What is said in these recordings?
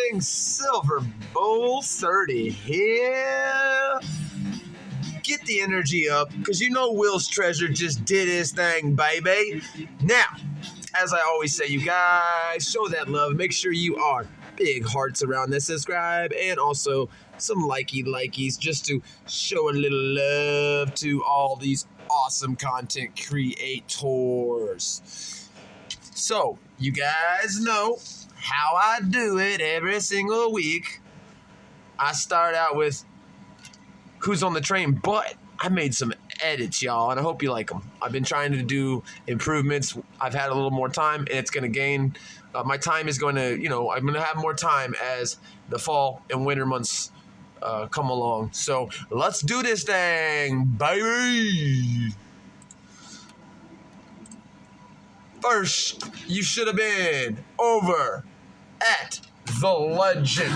gang, Silver Bowl 30 here. Get the energy up, because you know Will's Treasure just did his thing, baby. Now, as I always say, you guys, show that love. Make sure you are big hearts around this subscribe, and also some likes just to show a little love to all these awesome content creators. So, you guys know how I do it every single week. I start out with who's on the train, but I made some edits, y'all, and I hope you like them. I've been trying to do improvements. I've had a little more time, and it's going to gain. My time is going to, I'm going to have more time as the fall and winter months come along. So let's do this thing, baby. First, you should have been over at the legend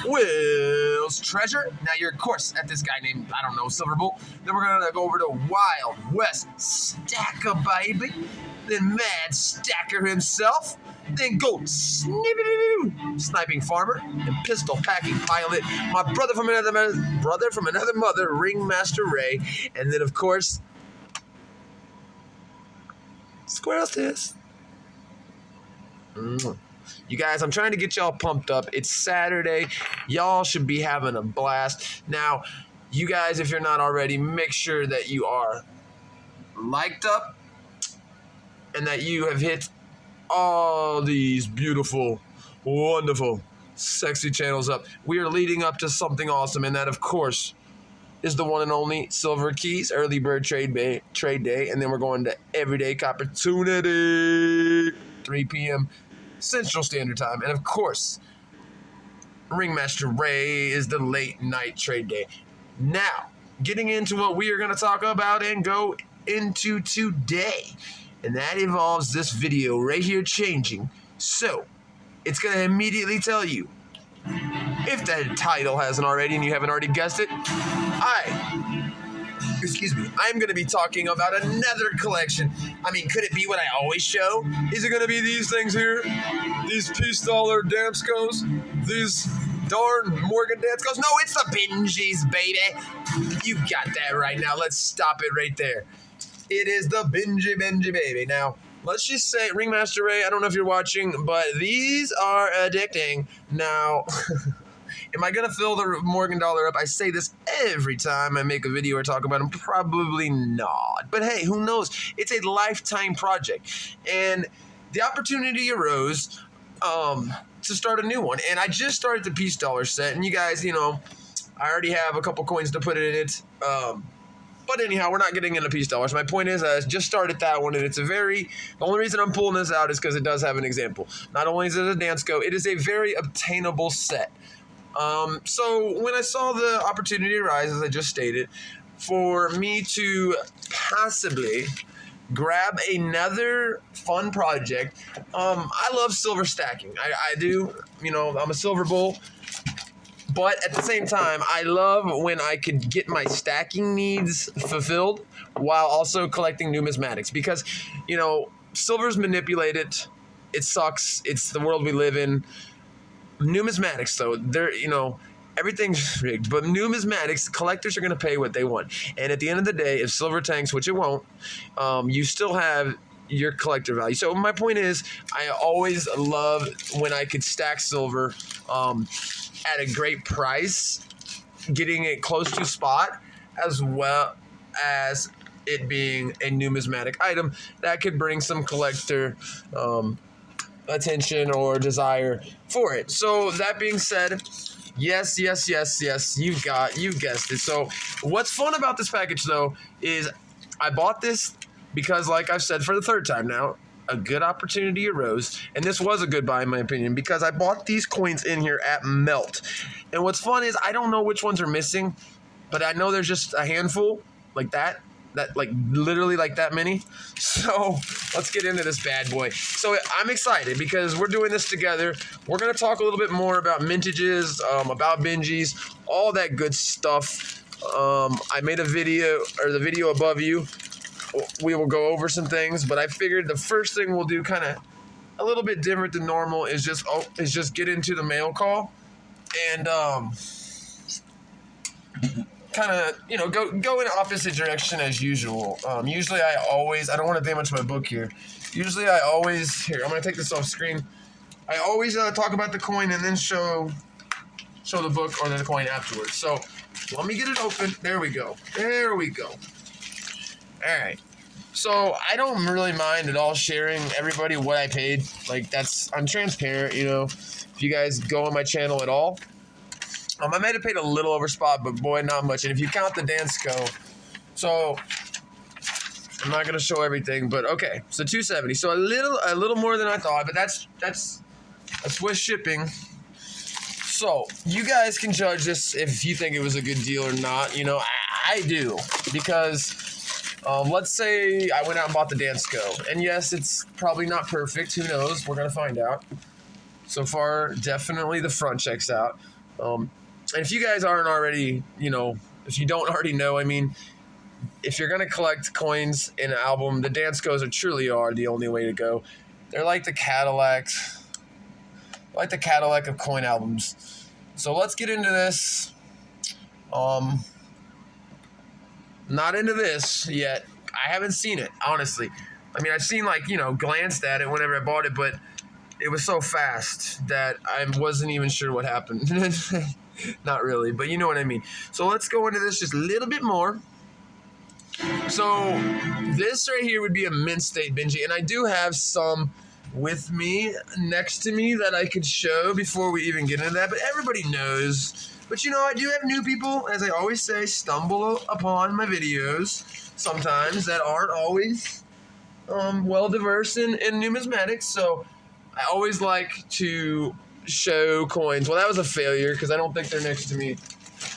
Will's Treasure. Now you're, of course, at this guy named, Silver Bowl. Then we're going to go over to Wild West Stacker, baby. Then Mad Stacker himself. Then Goat Sniping Farmer. And Pistol Packing Pilot. My brother from another mother, Ringmaster Ray. And then, of course, Squirrel's Test. You guys, I'm trying to get y'all pumped up. It's Saturday. Y'all should be having a blast. Now, you guys, if you're not already, make sure that you are liked up and that you have hit all these beautiful, wonderful, sexy channels up. We are leading up to something awesome, and that, of course, is the one and only Silver Keys Early Bird Trade Day. And then we're going to Everyday Opportunity, 3 p.m. Central Standard Time. And of course, Ringmaster Ray is the late night trade day. Now, getting into what we are going to talk about and go into today. And that involves this video right here changing. So, it's going to immediately tell you, if the title hasn't already and you haven't already guessed it, I'm going to be talking about another collection. I mean, could it be what I always show? Is it going to be these things here? These Peace Dollar Damscos? These darn Morgan Damscos? No, it's the Benjis, baby. You got that right. Now, let's stop it right there. It is the Benji, baby. Now, let's just say, Ringmaster Ray, I don't know if you're watching, but these are addicting. Now, am I going to fill the Morgan Dollar up? I say this every time I make a video or talk about them. Probably not. But hey, who knows? It's a lifetime project. And the opportunity arose to start a new one. And I just started the Peace Dollar set. And you guys, I already have a couple coins to put in it. But anyhow, we're not getting into Peace Dollars. My point is, I just started that one, and the only reason I'm pulling this out is because it does have an example. Not only is it a Dansko, it is a very obtainable set. So when I saw the opportunity arise, as I just stated, for me to possibly grab another fun project, I love silver stacking. I do. I'm a Silver Bull. But at the same time, I love when I could get my stacking needs fulfilled while also collecting numismatics. Because, silver's manipulated. It sucks. It's the world we live in. Numismatics, though, everything's rigged. But numismatics, collectors are going to pay what they want. And at the end of the day, if silver tanks, which it won't, you still have your collector value. So my point is, I always love when I could stack silver at a great price, getting it close to spot, as well as it being a numismatic item that could bring some collector attention or desire for it. So that being said, yes, you've guessed it. So what's fun about this package, though, is I bought this because, like I've said for the third time now, a good opportunity arose, and this was a good buy in my opinion, because I bought these coins in here at melt. And what's fun is I don't know which ones are missing, but I know there's just a handful like that like literally like that many. So let's get into this bad boy. So I'm excited because we're doing this together. We're going to talk a little bit more about mintages, about Benjis, all that good stuff. I made a video, or the video above you. We will go over some things, but I figured the first thing we'll do kind of a little bit different than normal is just get into the mail call and kind of, go in opposite direction as usual. Usually I don't want to damage my book here. Usually here, I'm going to take this off screen. I always talk about the coin and then show the book or the coin afterwards. So let me get it open. There we go. All right. So I don't really mind at all sharing everybody what I paid. Like I'm transparent, If you guys go on my channel at all, I might have paid a little over spot, but boy, not much. And if you count the Dansko, so I'm not gonna show everything, but okay. So $270. So a little more than I thought, but that's with shipping. So you guys can judge this if you think it was a good deal or not. I do, because let's say I went out and bought the Dansko, and yes, it's probably not perfect. Who knows? We're gonna find out. So far, definitely the front checks out. And if you guys aren't already, if you don't already know, if you're gonna collect coins in an album, the Danskos truly are the only way to go. They're like the Cadillac of coin albums. So let's get into this. Not into this yet. I haven't seen it, honestly. I've seen glanced at it whenever I bought it, but it was so fast that I wasn't even sure what happened. Not really, but you know what I mean. So let's go into this just a little bit more. So this right here would be a mint state Benji, and I do have some with me next to me that I could show before we even get into that, but everybody knows. But I do have new people, as I always say, stumble upon my videos sometimes that aren't always well-diverse in numismatics, so I always like to show coins. Well, that was a failure because I don't think they're next to me.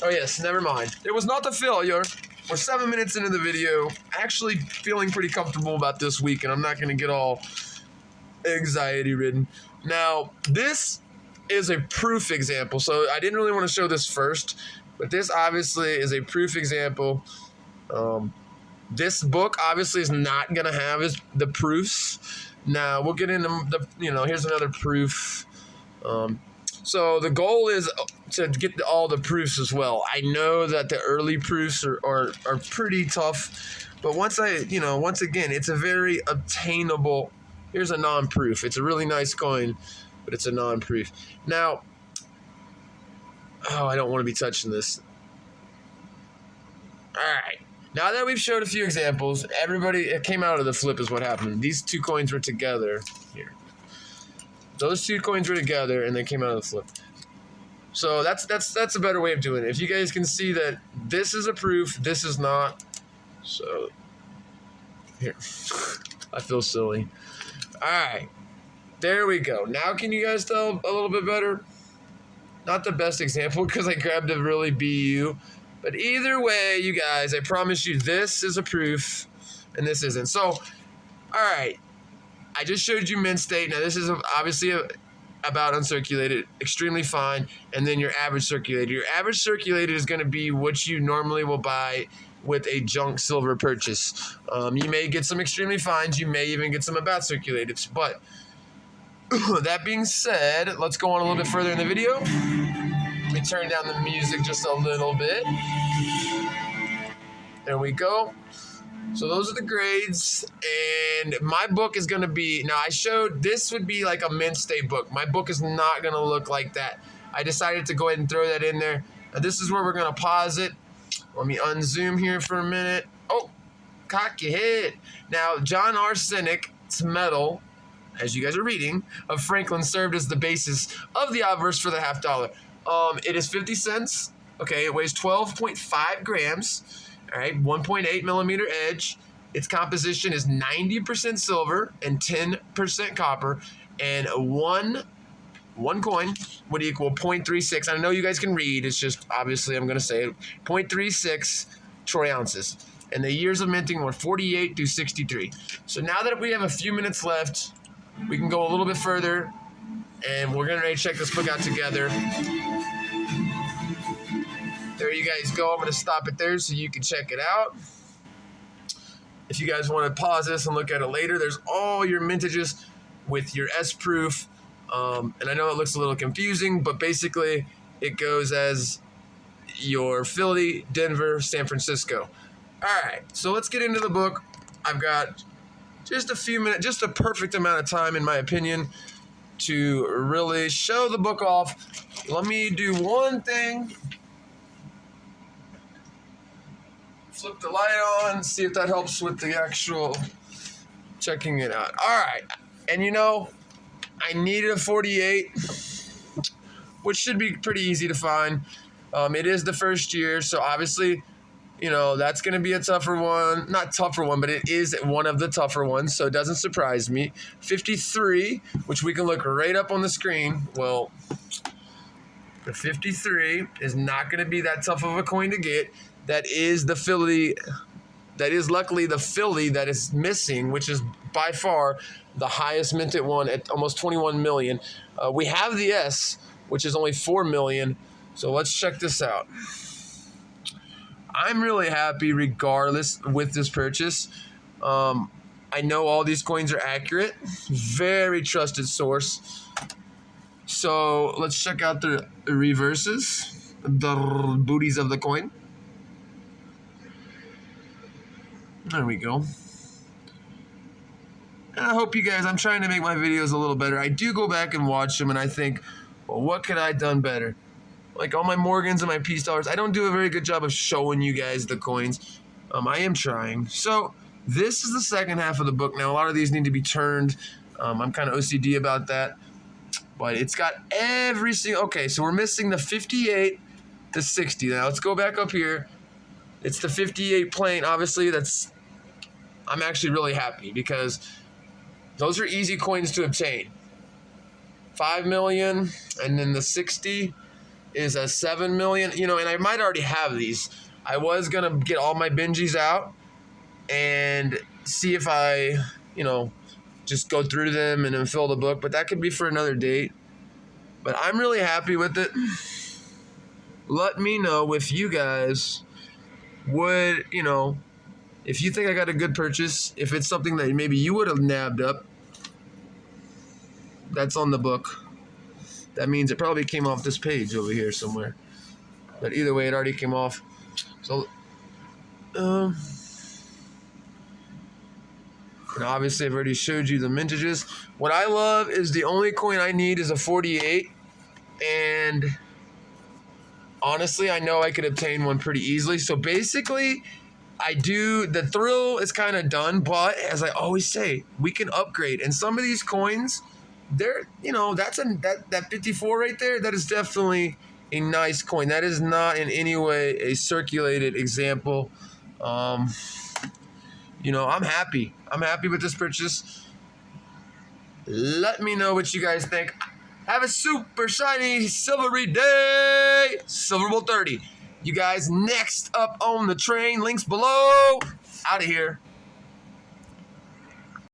Oh yes, never mind. It was not a failure. We're 7 minutes into the video, actually feeling pretty comfortable about this week, and I'm not going to get all anxiety-ridden. Now, this is a proof example, so I didn't really want to show this first, but this obviously is a proof example. This book obviously is not going to have the proofs. Now, we'll get into here's another proof. So the goal is to get all the proofs as well. I know that the early proofs are pretty tough, but once again, it's a very obtainable. Here's a non-proof. It's a really nice coin, but it's a non-proof. Now, I don't want to be touching this. All right. Now that we've showed a few examples, it came out of the flip is what happened. These two coins were together here. Those two coins were together, and they came out of the flip. So that's a better way of doing it. If you guys can see that this is a proof, this is not. So, here. I feel silly. All right. There we go. Now can you guys tell a little bit better? Not the best example because I grabbed a really BU. But either way, you guys, I promise you this is a proof, and this isn't. So, all right. I just showed you mint state. Now, this is obviously about uncirculated, extremely fine, and then your average circulated. Your average circulated is going to be what you normally will buy with a junk silver purchase. You may get some extremely fines. You may even get some about circulateds. But that being said, let's go on a little bit further in the video. Let me turn down the music just a little bit. There we go. So those are the grades, and my book is going to be, now I showed, this would be like a mint state book. My book is not going to look like that. I decided to go ahead and throw that in there. Now this is where we're going to pause it. Let me unzoom here for a minute. Oh, cock your head. Now, John Arsenic's medal, as you guys are reading, of Franklin served as the basis of the obverse for the half dollar. It is 50 cents. Okay, it weighs 12.5 grams. All right, 1.8 millimeter edge. Its composition is 90% silver and 10% copper, and one coin would equal 0.36. I know you guys can read. It's just, obviously, I'm going to say it, 0.36 troy ounces. And the years of minting were 48 through 63. So now that we have a few minutes left, we can go a little bit further, and we're going to check this book out together. There you guys go. I'm going to stop it there so you can check it out. If you guys want to pause this and look at it later, there's all your mintages. with your S proof. And I know it looks a little confusing, but basically it goes as your Philly, Denver, San Francisco. All right, so let's get into the book. I've got just a few minutes, just a perfect amount of time, in my opinion, to really show the book off. Let me do one thing. Flip the light on, see if that helps with the actual checking it out. All right, and I needed a 48, which should be pretty easy to find. It is the first year, so obviously, that's going to be a tougher one. Not tougher one, but it is one of the tougher ones, so it doesn't surprise me. 53, which we can look right up on the screen. Well, the 53 is not going to be that tough of a coin to get. That is the Philly. That is luckily the Philly that is missing, which is by far the highest minted one at almost 21 million. We have the S, which is only 4 million. So let's check this out. I'm really happy regardless with this purchase. I know all these coins are accurate. Very trusted source. So let's check out the reverses, the booties of the coin. There we go. And I hope you guys, I'm trying to make my videos a little better. I do go back and watch them and I think, well, what could I have done better? Like all my Morgans and my Peace Dollars, I don't do a very good job of showing you guys the coins. I am trying. So this is the second half of the book. Now, a lot of these need to be turned. I'm kind of OCD about that. But it's got every single... Okay, so we're missing the 58 to 60. Now, let's go back up here. It's the 58 plain. Obviously, I'm actually really happy because those are easy coins to obtain. 5 million, and then the 60 is a 7 million. And I might already have these. I was going to get all my Benjis out and see if I, just go through them and then fill the book. But that could be for another date. But I'm really happy with it. Let me know if you guys would, if you think I got a good purchase, if it's something that maybe you would have nabbed up, that's on the book. That means it probably came off this page over here somewhere. But either way, it already came off. So, and obviously I've already showed you the mintages. What I love is the only coin I need is a 48. And honestly, I know I could obtain one pretty easily. So basically, the thrill is kind of done, but as I always say, we can upgrade. And some of these coins, they're, that 54 right there, that is definitely a nice coin. That is not in any way a circulated example. I'm happy. I'm happy with this purchase. Let me know what you guys think. Have a super shiny silvery day. Silver Bowl 30. You guys next up on the train. Links below. Out of here.